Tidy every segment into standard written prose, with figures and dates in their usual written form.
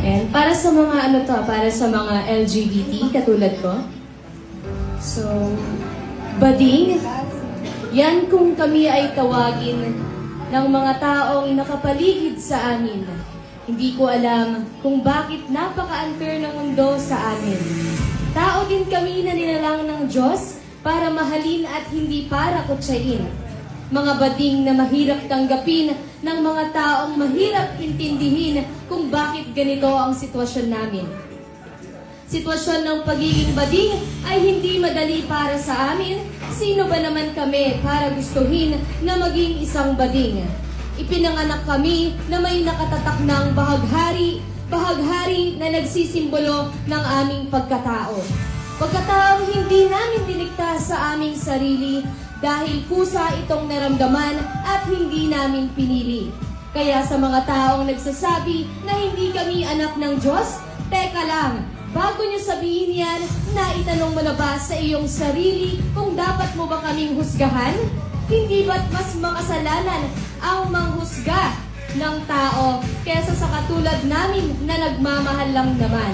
And para sa mga para sa mga LGBT katulad ko. So, bading, yan kung kami ay tawagin ng mga taong nakapaligid sa amin. Hindi ko alam kung bakit napaka-unfair ng mundo sa amin. Tao din kami na nilalang ng Diyos para mahalin at hindi para kutsain. Mga bading na mahirap tanggapin ng mga taong mahirap intindihin kung bakit ganito ang sitwasyon namin. Sitwasyon ng pagiging bading ay hindi madali para sa amin. Sino ba naman kami para gustuhin na maging isang bading? Ipinanganak kami na may nakatatak ng bahaghari na nagsisimbolo ng aming pagkatao. Pagkataong hindi namin dinikta sa aming sarili dahil kusa itong naramdaman at hindi namin pinili. Kaya sa mga taong nagsasabi na hindi kami anak ng Diyos, teka lang, bago nyo sabihin yan, naitanong mo na ba sa iyong sarili kung dapat mo ba kaming husgahan? Hindi ba't mas makasalanan ang manghusga ng tao kesa sa katulad namin na nagmamahal lang naman?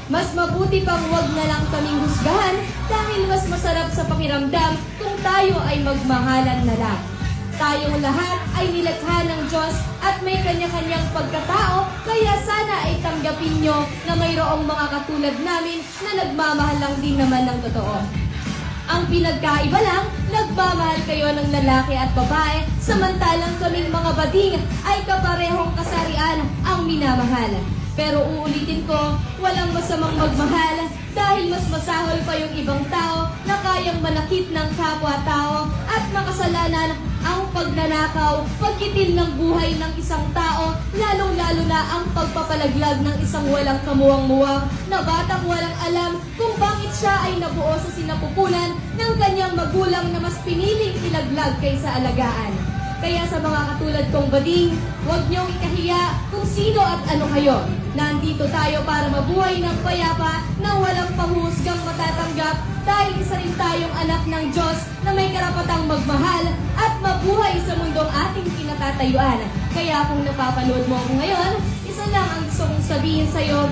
Mas mabuti pang wag na lang kaming husgahan dahil mas masarap sa pakiramdam kung tayo ay magmahalan na lang. Tayong lahat ay nilikha ng Diyos at may kanya-kanyang pagkatao, kaya sana ay tanggapin nyo na mayroong mga katulad namin na nagmamahal lang din naman ng totoo. Ang pinagkaiba lang, nagmamahal kayo ng lalaki at babae, samantalang kaming mga bading ay kaparehong kasarian ang minamahal. Pero uulitin ko, walang masamang magmahal dahil mas masahol pa yung ibang tao na kayang manakit ng kapwa-tao at makasalanan ang pagnanakaw, pagkitil ng buhay ng isang tao, lalong-lalo na ang pagpapalaglag ng isang walang kamuwang-muwang na batang walang alam kung bakit siya ay nabuo sa sinapupunan ng kanyang magulang na mas piniling ilaglag kaysa alagaan. Kaya sa mga katulad kong bading, huwag niyong ikahiya kung sino at ano kayo. Nandito tayo para mabuhay ng payapa na walang panghuhusgang matatanggap dahil isa rin tayong anak ng Diyos na may karapatang magmahal at mabuhay sa mundong ating kinatatayuan. Kaya kung napapanood mo ako ngayon, isa lang ang gusto kong sabihin sa'yo,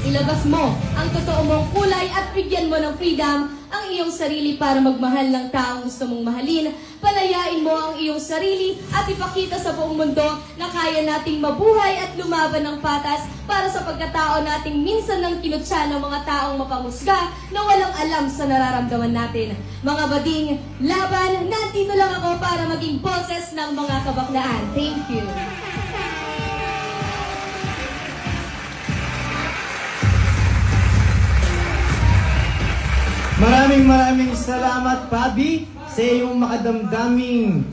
ilabas mo ang totoo mong kulay at bigyan mo ng freedom ang iyong sarili para magmahal ng taong gusto mong mahalin. Palayain mo ang iyong sarili at ipakita sa buong mundo na kaya nating mabuhay at lumaban ng patas para sa pagkatao nating minsan lang kinutsa ng mga taong mapangusga na walang alam sa nararamdaman natin. Mga bading, laban, nandito lang ako para maging boses ng mga kabaklaan. Thank you. Maraming salamat, Pabi, sa iyong makadamdaming